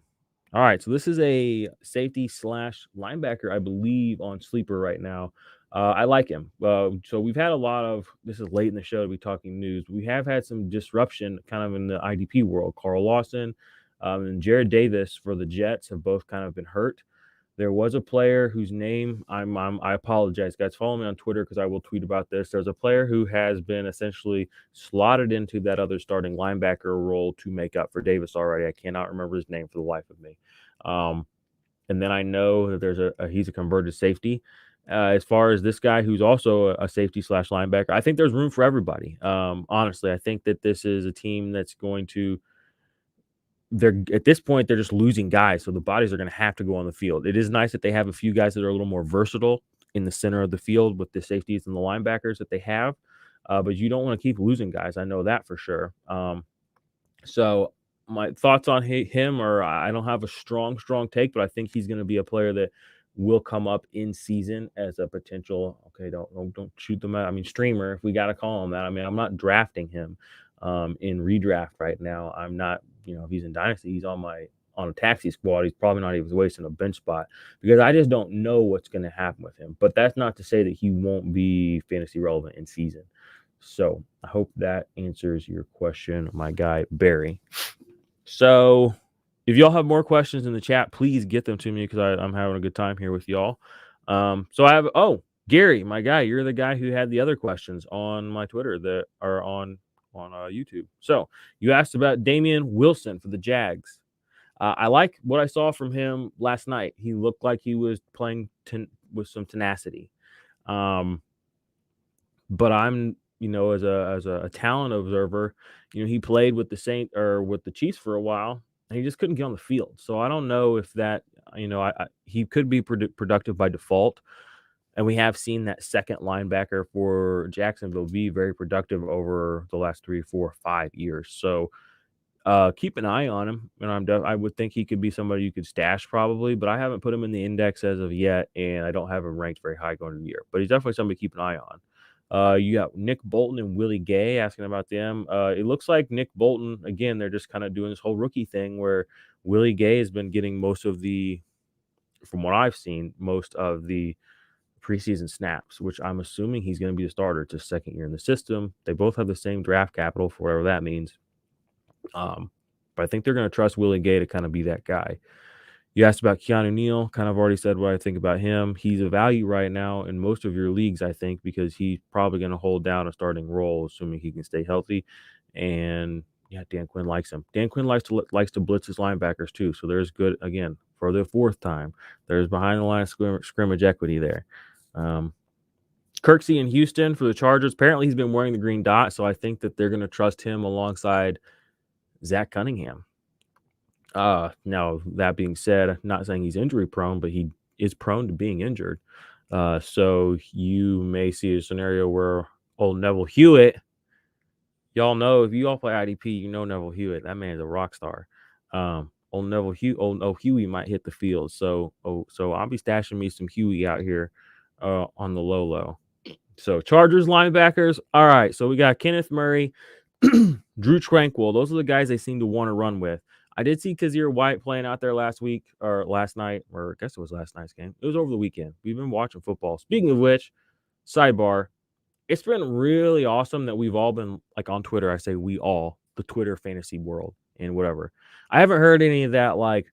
All right, so this is a safety / linebacker, I believe, on Sleeper right now. I like him. So we've had a lot of, this is late in the show to be talking news. We have had some disruption kind of in the IDP world. Carl Lawson and Jared Davis for the Jets have both kind of been hurt. There was a player whose name I apologize, guys. Follow me on Twitter because I will tweet about this. There's a player who has been essentially slotted into that other starting linebacker role to make up for Davis already. I cannot remember his name for the life of me. And then I know that he's a converted safety. As far as this guy who's also a safety / linebacker, I think there's room for everybody. Honestly, I think that this is a team that's going to, at this point, they're just losing guys. So the bodies are going to have to go on the field. It is nice that they have a few guys that are a little more versatile in the center of the field with the safeties and the linebackers that they have. But you don't want to keep losing guys. I know that for sure. So my thoughts on him are, I don't have a strong take, but I think he's going to be a player that will come up in season as a potential. Okay, don't shoot them out. I mean, streamer, if we got to call him that. I mean, I'm not drafting him in redraft right now. I'm not, if he's in dynasty, he's on a taxi squad. He's probably not even wasting a bench spot because I just don't know what's going to happen with him. But that's not to say that he won't be fantasy relevant in season. So I hope that answers your question, my guy, Barry. So if y'all have more questions in the chat, please get them to me because I'm having a good time here with y'all. So I have, Gary, my guy, you're the guy who had the other questions on my Twitter that are on YouTube. So you asked about Damian Wilson for the Jags. I like what I saw from him last night. He looked like he was playing with some tenacity. But I'm, as a talent observer, he played with the Chiefs for a while, and he just couldn't get on the field. So I don't know if that, he could be productive by default. And we have seen that second linebacker for Jacksonville be very productive over the last 3, 4, 5 years. So keep an eye on him. And I would think he could be somebody you could stash probably, but I haven't put him in the index as of yet, and I don't have him ranked very high going into the year. But he's definitely somebody to keep an eye on. You got Nick Bolton and Willie Gay asking about them. It looks like Nick Bolton, again, they're just kind of doing this whole rookie thing where Willie Gay has been getting most of the, from what I've seen, most of the preseason snaps, which I'm assuming he's going to be the starter. It's his second year in the system. They both have the same draft capital for whatever that means. But I think they're going to trust Willie Gay to kind of be that guy. You asked about Keanu Neal. Kind of already said what I think about him. He's a value right now in most of your leagues, I think, because he's probably going to hold down a starting role, assuming he can stay healthy. And yeah, Dan Quinn likes him. Dan Quinn likes to blitz his linebackers too. So there's good, again, for the fourth time, there's behind the line of scrimmage equity there. Kirksey in Houston for the Chargers. Apparently he's been wearing the green dot, so I think that they're going to trust him alongside Zach Cunningham. Now, that being said, I'm not saying he's injury prone, but he is prone to being injured. So you may see a scenario where old Neville Hewitt, y'all know, if you all play IDP, you know Neville Hewitt. That man's a rock star. Old Huey might hit the field. So I'll be stashing me some Huey out here on the low. So Chargers linebackers. All right. So we got Kenneth Murray, Drew Tranquil. Those are the guys they seem to want to run with. I did see Kazir White playing out there last night, or I guess it was last night's game. It was over the weekend. We've been watching football. Speaking of which, sidebar, it's been really awesome that we've all been, like, on Twitter. I say we all, the Twitter fantasy world and whatever. I haven't heard any of that, like,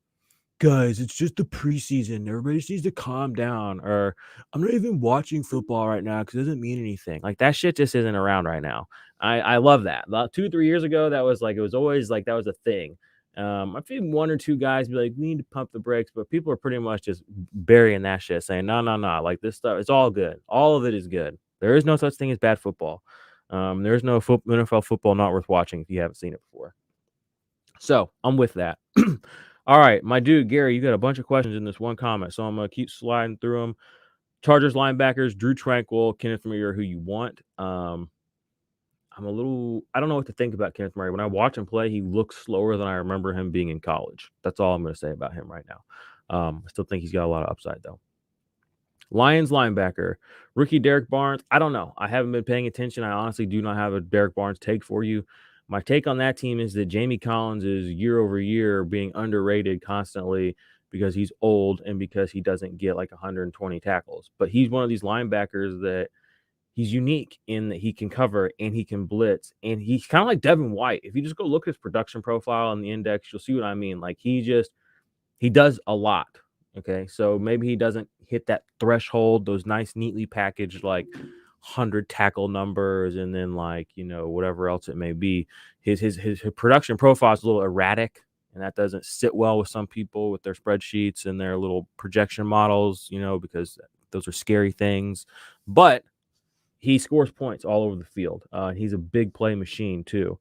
guys, it's just the preseason. Everybody just needs to calm down. Or I'm not even watching football right now because it doesn't mean anything. Like, that shit just isn't around right now. I love that. About 2-3 years ago, that was like, it was always like that was a thing. I've seen one or two guys be like, we need to pump the brakes, but people are pretty much just burying that shit, saying, no. Like, this stuff, it's all good. All of it is good. There is no such thing as bad football. There's no NFL football not worth watching if you haven't seen it before. So I'm with that. All right, my dude, Gary, you got a bunch of questions in this one comment, so I'm going to keep sliding through them. Chargers linebackers, Drew Tranquil, Kenneth Murray are who you want. I don't know what to think about Kenneth Murray. When I watch him play, he looks slower than I remember him being in college. That's all I'm going to say about him right now. I still think he's got a lot of upside, though. Lions linebacker, rookie Derek Barnes. I don't know. I haven't been paying attention. I honestly do not have a Derek Barnes take for you. My take on that team is that Jamie Collins is year over year being underrated constantly because he's old and because he doesn't get like 120 tackles. But he's one of these linebackers that he's unique in that he can cover and he can blitz. And he's kind of like Devin White. If you just go look at his production profile on the index, you'll see what I mean. Like, he does a lot. Okay, so maybe he doesn't hit that threshold, those nice, neatly packaged, like 100 tackle numbers, and then, like, whatever else it may be. His production profile is a little erratic, and that doesn't sit well with some people with their spreadsheets and their little projection models, because those are scary things. But he scores points all over the field. He's a big play machine too.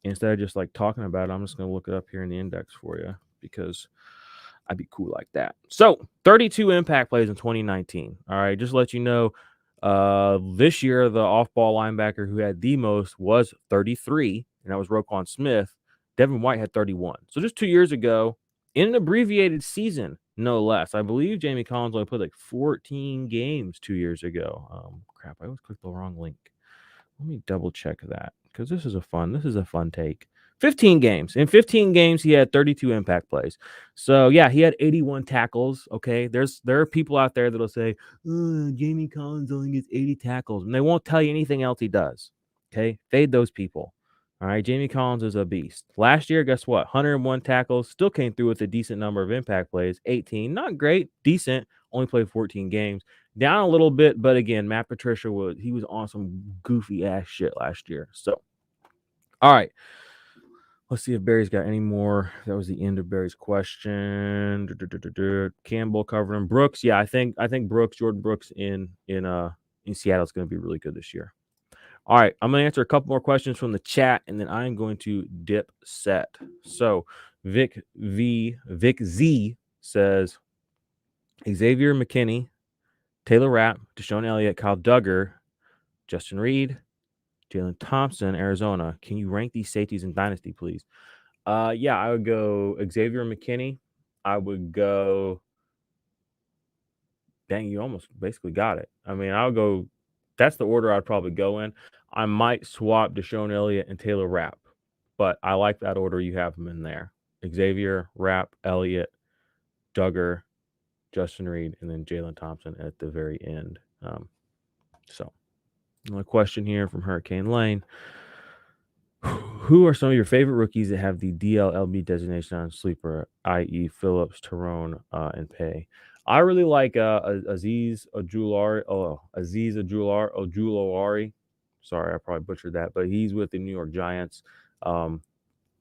Instead of just like talking about it, I'm just going to look it up here in the index for you because I'd be cool like that. So 32 impact plays in 2019. All right, just to let you know, this year the off-ball linebacker who had the most was 33, and that was Roquan Smith. Devin White had 31. So just 2 years ago, in an abbreviated season, no less. I believe Jamie Collins only played like 14 games 2 years ago. Crap, I always clicked the wrong link. Let me double check that because this is a fun take. 15 games. In 15 games, he had 32 impact plays. So, yeah, he had 81 tackles, okay? There are people out there that'll say, Jamie Collins only gets 80 tackles, and they won't tell you anything else he does, okay? Fade those people, all right? Jamie Collins is a beast. Last year, guess what? 101 tackles, still came through with a decent number of impact plays, 18. Not great, decent, only played 14 games. Down a little bit, but again, Matt Patricia was on some goofy-ass shit last year. So, all right. Let's see if Barry's got any more. That was the end of Barry's question. Campbell covering Brooks. Yeah, I think Brooks, Jordan Brooks in Seattle is going to be really good this year. All right, I'm going to answer a couple more questions from the chat, and then I'm going to dip set. So Vic Z says Xavier McKinney Taylor Rapp, Deshaun Elliott, Kyle Duggar, Justin Reed, Jalen Thompson, Arizona. Can you rank these safeties in Dynasty, please? Yeah, I would go Xavier McKinney. I would go. Dang, you almost basically got it. I mean, I'll go. That's the order I'd probably go in. I might swap Deshaun Elliott and Taylor Rapp, but I like that order you have them in there. Xavier, Rapp, Elliott, Duggar, Justin Reed, and then Jalen Thompson at the very end. So, another question here from Hurricane Lane. Who are some of your favorite rookies that have the DLLB designation on sleeper, i.e., Phillips, Tyrone, and Pay? I really like Aziz Ojulari. Sorry, I probably butchered that, but he's with the New York Giants. Was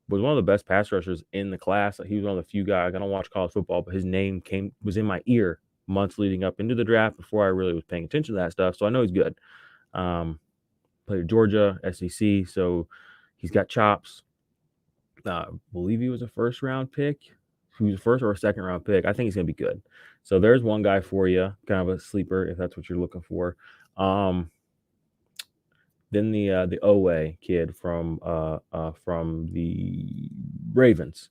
one of the best pass rushers in the class. He was one of the few guys. I don't watch college football, but his name was in my ear months leading up into the draft before I really was paying attention to that stuff. So I know he's good. Played at Georgia, SEC, so he's got chops. I believe he was a first round pick. He was a first or a second round pick. I think he's gonna be good. So there's one guy for you, kind of a sleeper if that's what you're looking for. Then the Owe kid from the Ravens.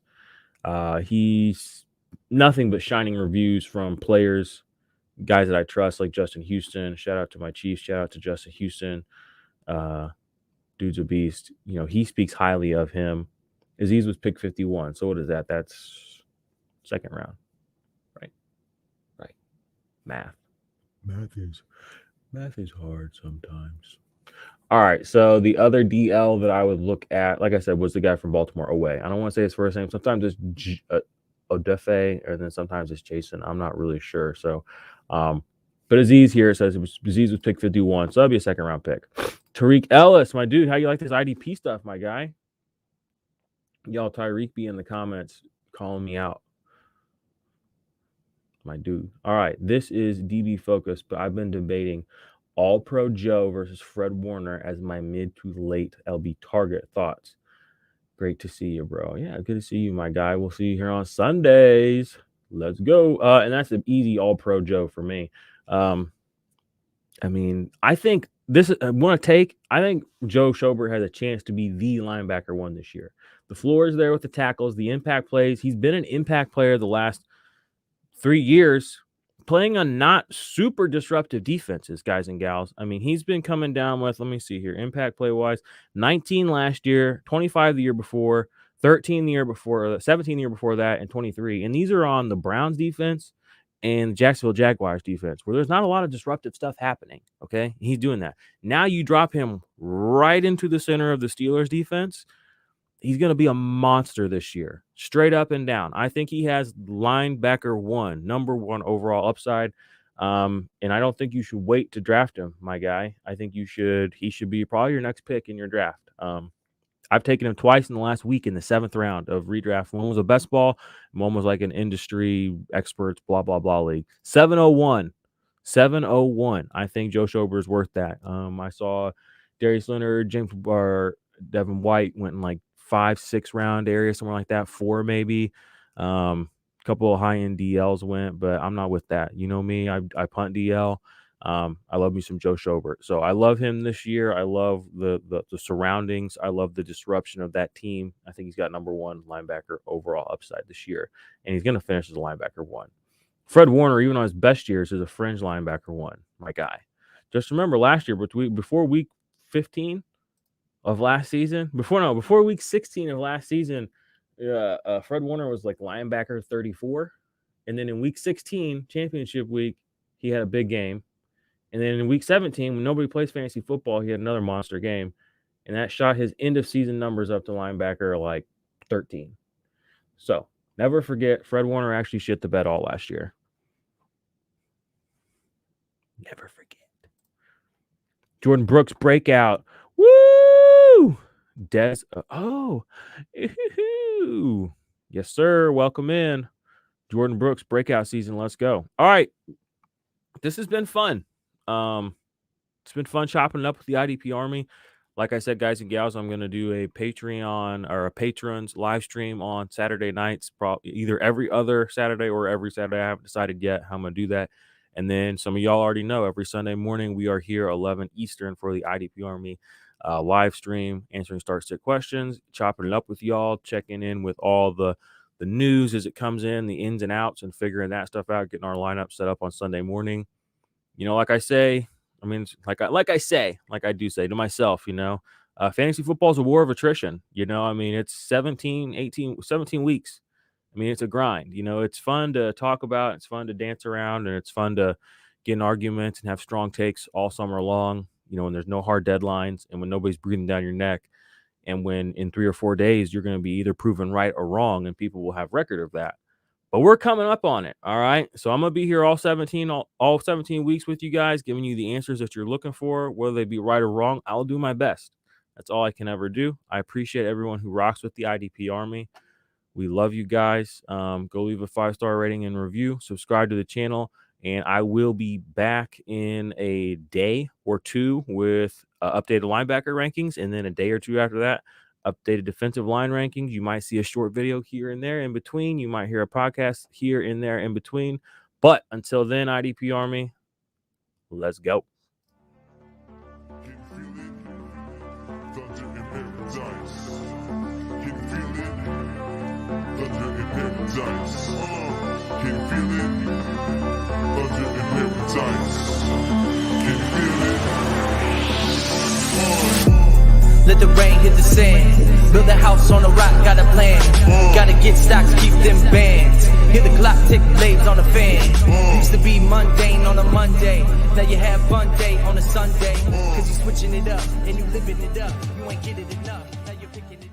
He's nothing but shining reviews from players, guys that I trust, like Justin Houston. Shout out to my Chiefs. Shout out to Justin Houston. Dude's a beast. You know, he speaks highly of him. Aziz was pick 51. So what is that? That's second round. Right. Math is hard sometimes. All right. So the other DL that I would look at, like I said, was the guy from Baltimore Away. I don't want to say his first name. Sometimes it's Odefe, or then sometimes it's Jason. I'm not really sure. So, but Aziz here says Aziz was pick 51. So that'll be a second round pick. Tariq Ellis, my dude, how you like this IDP stuff, my guy? Y'all, Tyreek be in the comments calling me out. My dude. All right, this is DB focused, but I've been debating All Pro Joe versus Fred Warner as my mid to late LB target. Thoughts? Great to see you, bro. Yeah, good to see you, my guy. We'll see you here on Sundays. Let's go. And that's an easy All Pro Joe for me. I mean, I think this I think Joe Schobert has a chance to be the linebacker one this year. The floor is there with the tackles, the impact plays. He's been an impact player the last 3 years, playing on not super disruptive defenses, guys and gals. I mean, he's been coming down with, let me see here, impact play wise, 19 last year, 25 the year before, 13 the year before, 17 the year before that, and 23. And these are on the Browns defense and Jacksonville Jaguars defense, where there's not a lot of disruptive stuff happening. Okay. He's doing that. Now you drop him right into the center of the Steelers defense. He's going to be a monster this year, straight up and down. I think he has linebacker one, number one overall upside. And I don't think you should wait to draft him, my guy. I think he should be probably your next pick in your draft. I've taken him twice in the last week in the 7th round of redraft. One was a best ball, and one was like an industry experts, blah, blah, blah league. 701. 701. I think Joe Schobert is worth that. I saw Darius Leonard, James Barr, Devin White went in like 5-6 round area, somewhere like that, 4 maybe. Couple of high-end DLs went, but I'm not with that. You know me, I punt DL. I love me some Joe Schobert. So I love him this year. I love the surroundings. I love the disruption of that team. I think he's got number one linebacker overall upside this year, and he's going to finish as a linebacker one. Fred Warner, even on his best years, is a fringe linebacker one, my guy. Just remember last year, before week 15 of last season, before week 16 of last season, Fred Warner was like linebacker 34. And then in week 16, championship week, he had a big game. And then in week 17, when nobody plays fantasy football, he had another monster game. And that shot his end of season numbers up to linebacker like 13. So never forget, Fred Warner actually shit the bed all last year. Never forget. Jordan Brooks breakout. Woo! Des. Yes, sir. Welcome in. Jordan Brooks breakout season. Let's go. All right. This has been fun. It's been fun chopping it up with the IDP Army. Like I said, guys and gals, I'm going to do a Patreon or a patrons live stream on Saturday nights, probably either every other Saturday or every Saturday. I haven't decided yet how I'm going to do that. And then some of y'all already know every Sunday morning we are here 11 Eastern for the IDP Army live stream, answering start sit questions, chopping it up with y'all, checking in with all the news as it comes in, the ins and outs, and figuring that stuff out, getting our lineup set up on Sunday morning. Like I say, I mean, like I do say to myself, fantasy football is a war of attrition. I mean, it's 17 weeks. I mean, it's a grind. It's fun to talk about, it's fun to dance around, and it's fun to get in arguments and have strong takes all summer long, when there's no hard deadlines and when nobody's breathing down your neck. And when in 3 or 4 days, you're going to be either proven right or wrong, and people will have record of that. But we're coming up on it. All right. So I'm going to be here all 17 weeks with you guys, giving you the answers that you're looking for, whether they be right or wrong. I'll do my best. That's all I can ever do. I appreciate everyone who rocks with the IDP Army. We love you guys. Go leave a 5-star rating and review. Subscribe to the channel. And I will be back in a day or two with updated linebacker rankings. And then a day or two after that, updated defensive line rankings. You might see a short video here and there in between. You might hear a podcast here and there in between. But until then, IDP Army, let's go. Let the rain hit the sand. Build a house on a rock, got a plan. Gotta get stocks, keep them bands. Hear the clock tick, blades on the fan. Used to be mundane on a Monday. Now you have fun day on a Sunday. Cause you switching it up and you living it up. You ain't getting enough. Now you're picking it up.